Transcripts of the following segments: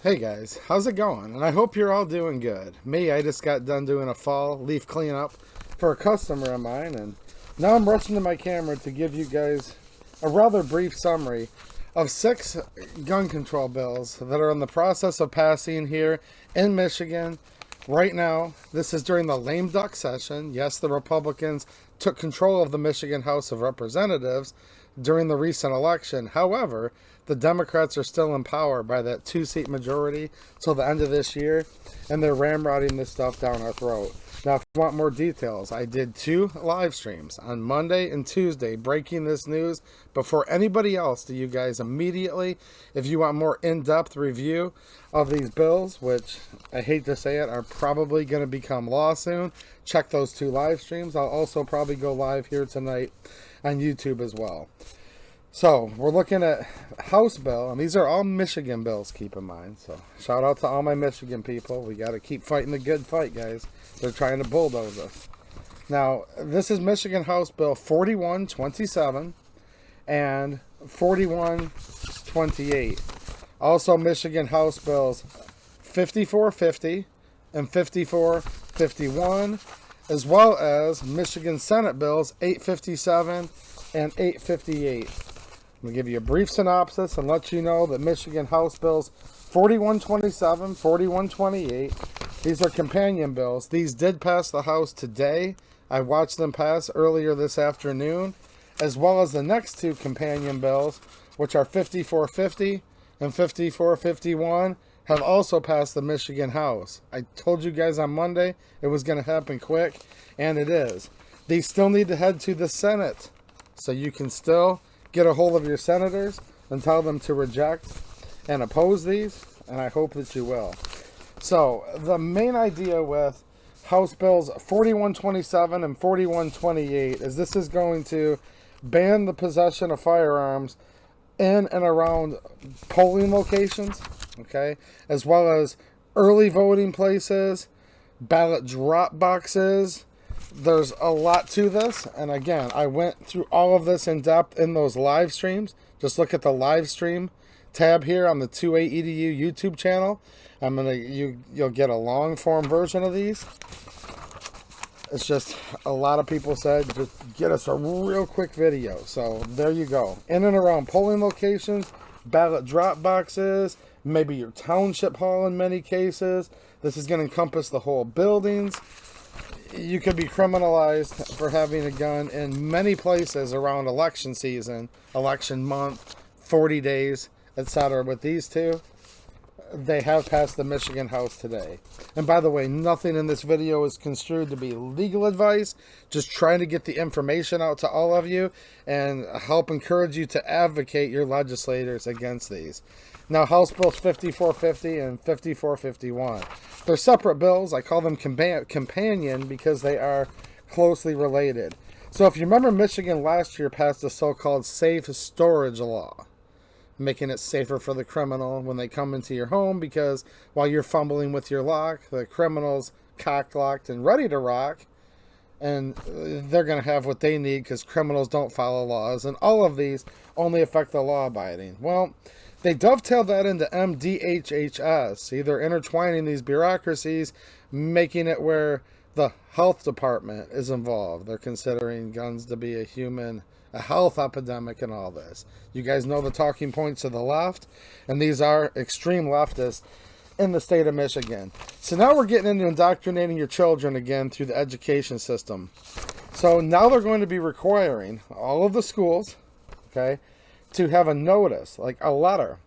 Hey guys, how's it going? And I hope you're all doing good. Me, I just got done doing a fall leaf cleanup for a customer of mine, and now I'm rushing to my camera to give you guys a rather brief summary of 6 gun control bills that are in the process of passing here in Michigan right now. This is during the lame duck session. Yes, the Republicans took control of the Michigan House of Representatives during the recent election. However, the Democrats are still in power by that 2-seat majority till the end of this year, and they're ramrodding this stuff down our throat. Now, if you want more details, I did 2 live streams on Monday and Tuesday breaking this news before anybody else to you guys immediately. If you want more in-depth review of these bills, which I hate to say it, are probably going to become law soon, check those 2 live streams. I'll also probably go live here tonight on YouTube as well. So we're looking at House bill, and these are all Michigan bills, keep in mind. So shout out to all my Michigan people. We got to keep fighting the good fight, guys. They're trying to bulldoze us. Now, this is Michigan House Bill 4127 and 4128. Also Michigan House Bills 5450 and 5451, as well as Michigan Senate Bills 857 and 858. I'm going to give you a brief synopsis and let you know that Michigan House Bills 4127, 4128, these are companion bills. These did pass the House today. I watched them pass earlier this afternoon, as well as the next 2 companion bills, which are 5450 and 5451, have also passed the Michigan House. I told you guys on Monday it was going to happen quick, and it is. These still need to head to the Senate, so you can still get a hold of your senators and tell them to reject and oppose these, and I hope that you will. So the main idea with House Bills 4127 and 4128 is this is going to ban the possession of firearms in and around polling locations, okay, as well as early voting places, ballot drop boxes. There's a lot to this, and again, I went through all of this in depth in those live streams. Just look at the live stream tab here on the 2A Edu YouTube channel. You'll get a long form version of these. It's just a lot of people said just get us a real quick video, so there you go. In and around polling locations, ballot drop boxes, maybe your township hall in many cases. This is going to encompass the whole buildings. You could be criminalized for having a gun in many places around election season, election month, 40 days, etc. With these 2, they have passed the Michigan House today. And by the way, nothing in this video is construed to be legal advice. Just trying to get the information out to all of you and help encourage you to advocate your legislators against these. Now, House Bills 5450 and 5451. They're separate bills. I call them companion because they are closely related. So if you remember, Michigan last year passed a so-called safe storage law, making it safer for the criminal when they come into your home, because while you're fumbling with your lock, the criminal's cock-locked and ready to rock, and they're going to have what they need because criminals don't follow laws, and all of these only affect the law-abiding. Well, they dovetail that into MDHHS, either intertwining these bureaucracies, making it where the health department is involved. They're considering guns to be a health epidemic and all this. You guys know the talking points of the left, and these are extreme leftists in the state of Michigan. So now we're getting into indoctrinating your children again through the education system. So now they're going to be requiring all of the schools, okay, to have a notice, like a letter,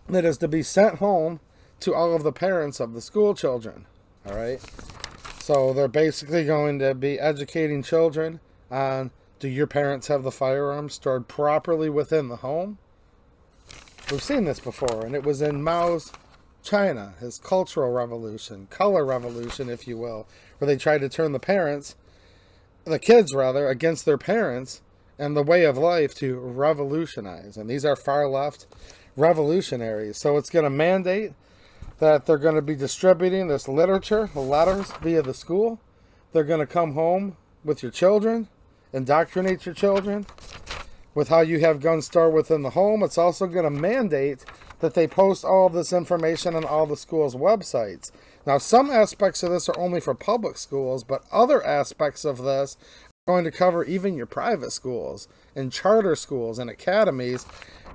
that is to be sent home to all of the parents of the school children, all right? So they're basically going to be educating children on, do your parents have the firearms stored properly within the home? We've seen this before, and it was in Mao's China, his cultural revolution, color revolution, if you will, where they tried to turn the kids against their parents and the way of life to revolutionize. And these are far left revolutionaries. So it's going to mandate that they're going to be distributing this literature, letters, via the school. They're going to come home with your children, indoctrinate your children with how you have guns stored within the home. It's also going to mandate that they post all of this information on all the schools' websites. Now, some aspects of this are only for public schools, but other aspects of this are going to cover even your private schools and charter schools and academies.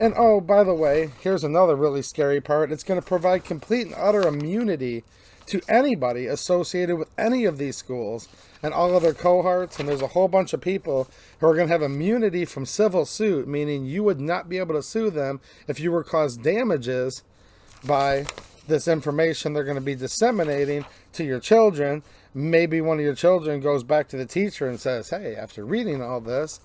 And oh, by the way, here's another really scary part. It's going to provide complete and utter immunity to anybody associated with any of these schools and all of their cohorts. And there's a whole bunch of people who are going to have immunity from civil suit, meaning you would not be able to sue them if you were caused damages by this information they're going to be disseminating to your children. Maybe one of your children goes back to the teacher and says, hey, after reading all this,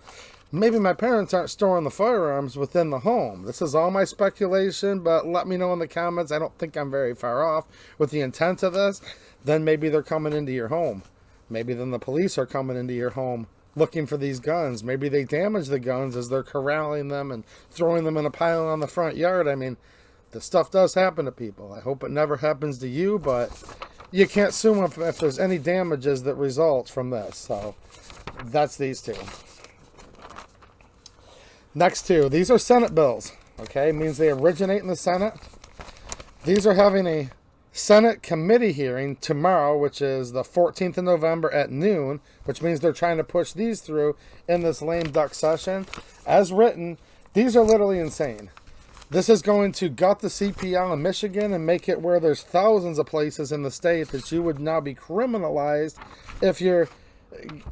maybe my parents aren't storing the firearms within the home. This is all my speculation, but let me know in the comments. I don't think I'm very far off with the intent of this. Then maybe they're coming into your home. Maybe then the police are coming into your home looking for these guns. Maybe they damage the guns as they're corralling them and throwing them in a pile on the front yard. I mean, this stuff does happen to people. I hope it never happens to you, but you can't sue them if there's any damages that result from this. So that's these two. Next two, these are Senate bills. Okay, it means they originate in the Senate. These are having a Senate committee hearing tomorrow, which is the 14th of November at noon, which means they're trying to push these through in this lame duck session. As written, these are literally insane. This is going to gut the CPL in Michigan and make it where there's thousands of places in the state that you would now be criminalized if you're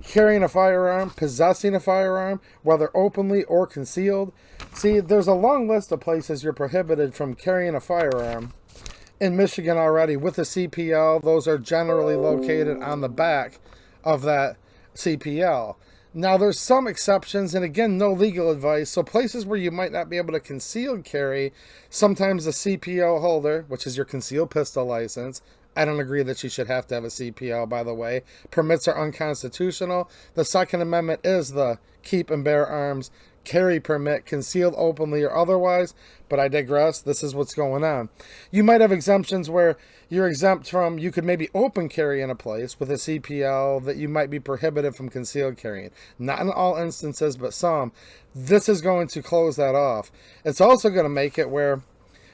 carrying a firearm, possessing a firearm, whether openly or concealed. See, there's a long list of places you're prohibited from carrying a firearm in Michigan already with the CPL. Those are generally located on the back of that CPL. Now, there's some exceptions, and again, no legal advice. So places where you might not be able to concealed carry, sometimes the CPL holder, which is your concealed pistol license, I don't agree that you should have to have a CPL, by the way. Permits are unconstitutional. The Second Amendment is the keep and bear arms carry permit, concealed openly or otherwise, but I digress. This is what's going on. You might have exemptions where you're exempt from, you could maybe open carry in a place with a CPL that you might be prohibited from concealed carrying. Not in all instances, but some. This is going to close that off. It's also going to make it where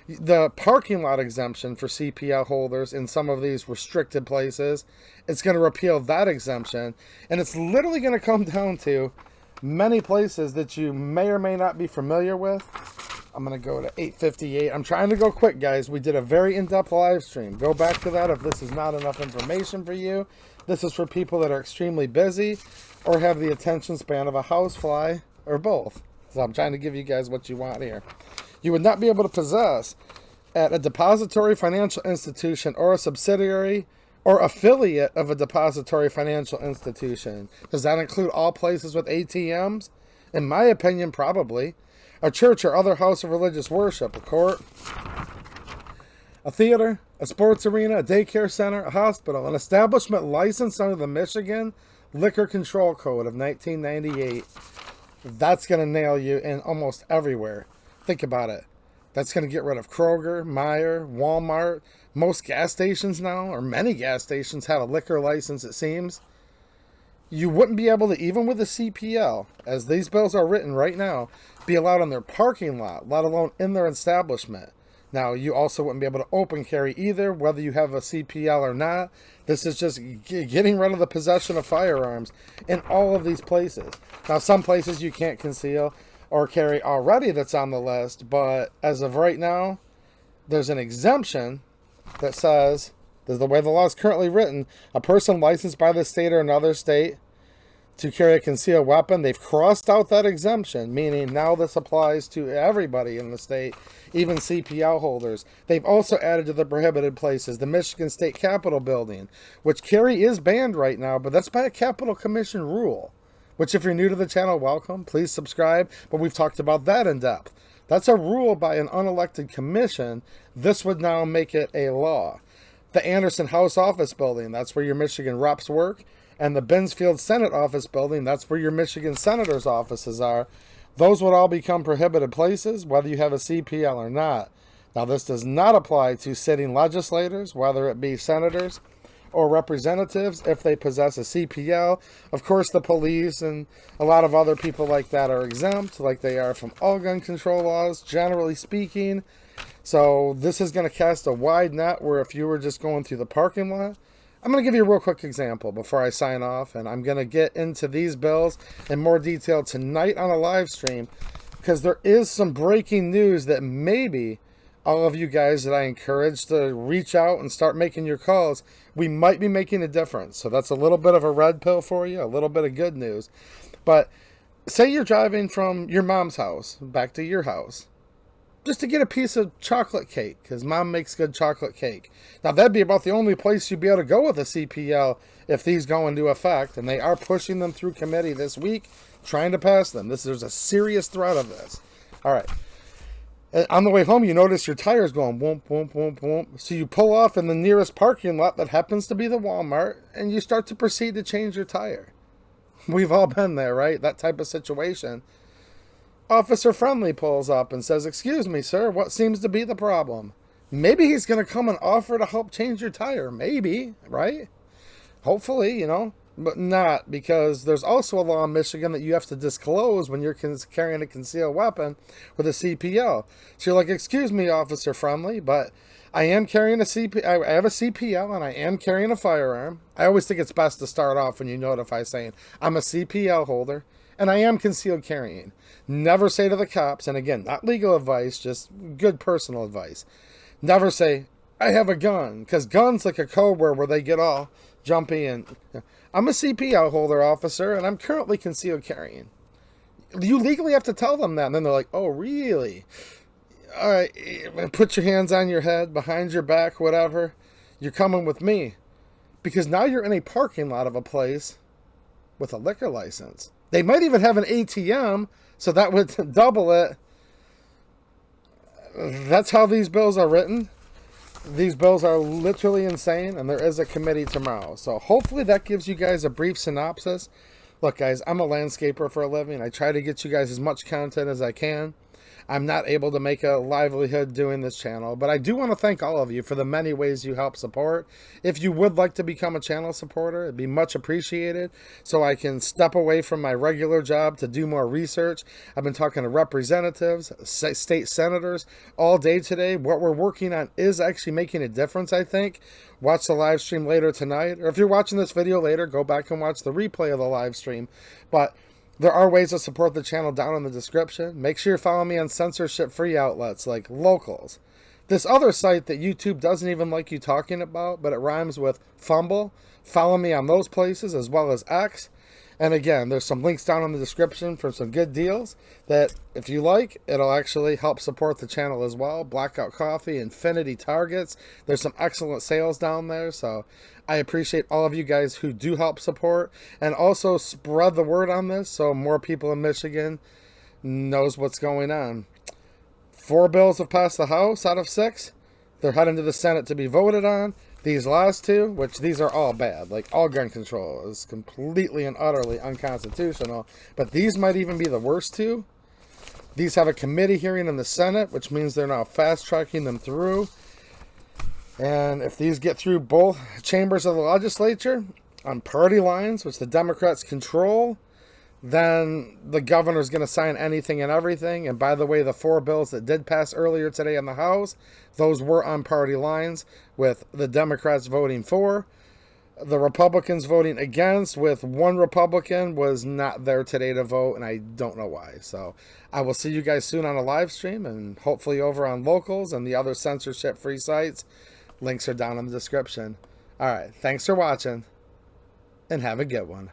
the parking lot exemption for CPL holders in some of these restricted places, it's going to repeal that exemption. And it's literally going to come down to many places that you may or may not be familiar with. I'm going to go to 8:58. I'm trying to go quick, guys. We did a very in-depth live stream. Go back to that if this is not enough information for you. This is for people that are extremely busy or have the attention span of a housefly or both. So I'm trying to give you guys what you want here. You would not be able to possess at a depository financial institution or a subsidiary or affiliate of a depository financial institution. Does that include all places with ATMs? In my opinion, probably. A church or other house of religious worship, a court, a theater, a sports arena, a daycare center, a hospital, an establishment licensed under the Michigan Liquor Control Code of 1998. That's going to nail you in almost everywhere. Think about it. That's going to get rid of Kroger, Meijer, Walmart. Most gas stations now, or many gas stations, have a liquor license, it seems. You wouldn't be able to, even with the CPL, as these bills are written right now, be allowed in their parking lot, let alone in their establishment. Now, you also wouldn't be able to open carry either, whether you have a CPL or not. This is just getting rid of the possession of firearms in all of these places. Now, some places you can't conceal or carry already that's on the list, but as of right now, there's an exemption that says, the way the law is currently written, a person licensed by the state or another state to carry a concealed weapon, they've crossed out that exemption, meaning now this applies to everybody in the state, even CPL holders. They've also added to the prohibited places the Michigan State Capitol building, which carry is banned right now, but that's by a Capitol Commission rule, which if you're new to the channel, welcome. Please subscribe, but we've talked about that in depth. That's a rule by an unelected commission. This would now make it a law. The Anderson House Office Building, that's where your Michigan reps work. And the Binsfield Senate Office Building, that's where your Michigan Senators' offices are. Those would all become prohibited places, whether you have a CPL or not. Now, this does not apply to sitting legislators, whether it be senators or representatives, if they possess a CPL. Of course, the police and a lot of other people like that are exempt, like they are from all gun control laws, generally speaking. So this is going to cast a wide net where if you were just going through the parking lot, I'm going to give you a real quick example before I sign off, and I'm going to get into these bills in more detail tonight on a live stream, because there is some breaking news that maybe all of you guys that I encourage to reach out and start making your calls, we might be making a difference. So that's a little bit of a red pill for you, a little bit of good news. But say you're driving from your mom's house back to your house just to get a piece of chocolate cake, because mom makes good chocolate cake. Now, that'd be about the only place you'd be able to go with a CPL if these go into effect, and they are pushing them through committee this week, trying to pass them. There's a serious threat of this. All right. On the way home, you notice your tires going whoomp, whoomp, whoomp, whoomp. So you pull off in the nearest parking lot that happens to be the Walmart, and you start to proceed to change your tire. We've all been there, right? That type of situation. Officer Friendly pulls up and says, "Excuse me, sir, what seems to be the problem?" Maybe he's going to come and offer to help change your tire. Maybe, right? Hopefully, you know, but not, because there's also a law in Michigan that you have to disclose when you're carrying a concealed weapon with a CPL. So you're like, "Excuse me, Officer Friendly, but I am carrying a CPL. I have a CPL and I am carrying a firearm." I always think it's best to start off when you notify saying, "I'm a CPL holder and I am concealed carrying." Never say to the cops, and again, not legal advice, just good personal advice. Never say, "I have a gun," because gun's like a code word where they get all jumpy and, "I'm a CPL holder, officer, and I'm currently concealed carrying." You legally have to tell them that, and then they're like, "Oh, really? All right, put your hands on your head, behind your back, whatever. You're coming with me." Because now you're in a parking lot of a place with a liquor license. They might even have an ATM, so that would double it. That's how these bills are written. These bills are literally insane, and there is a committee tomorrow. So hopefully that gives you guys a brief synopsis. Look, guys, I'm a landscaper for a living. I try to get you guys as much content as I can. I'm not able to make a livelihood doing this channel, but I do want to thank all of you for the many ways you help support. If you would like to become a channel supporter, it'd be much appreciated, so I can step away from my regular job to do more research. I've been talking to representatives, state senators all day today. What we're working on is actually making a difference, I think. Watch the live stream later tonight, or if you're watching this video later, go back and watch the replay of the live stream. But there are ways to support the channel down in the description. Make sure you follow me on censorship-free outlets like Locals. This other site that YouTube doesn't even like you talking about, but it rhymes with Fumble. Follow me on those places as well as X. And again, there's some links down in the description for some good deals that, if you like, it'll actually help support the channel as well. Blackout Coffee, Infinity Targets. There's some excellent sales down there, so I appreciate all of you guys who do help support, and also spread the word on this so more people in Michigan knows what's going on. 4 bills have passed the House out of 6. They're heading to the Senate to be voted on. These last 2, which these are all bad, like all gun control is completely and utterly unconstitutional, but these might even be the worst 2. These have a committee hearing in the Senate, which means they're now fast-tracking them through. And if these get through both chambers of the legislature on party lines, which the Democrats control, then the governor's going to sign anything and everything. And by the way, the 4 bills that did pass earlier today in the House, those were on party lines, with the Democrats voting for, the Republicans voting against, with one Republican was not there today to vote, and I don't know why. So I will see you guys soon on a live stream, and hopefully over on Locals and the other censorship-free sites. Links are down in the description. All right, thanks for watching, and have a good one.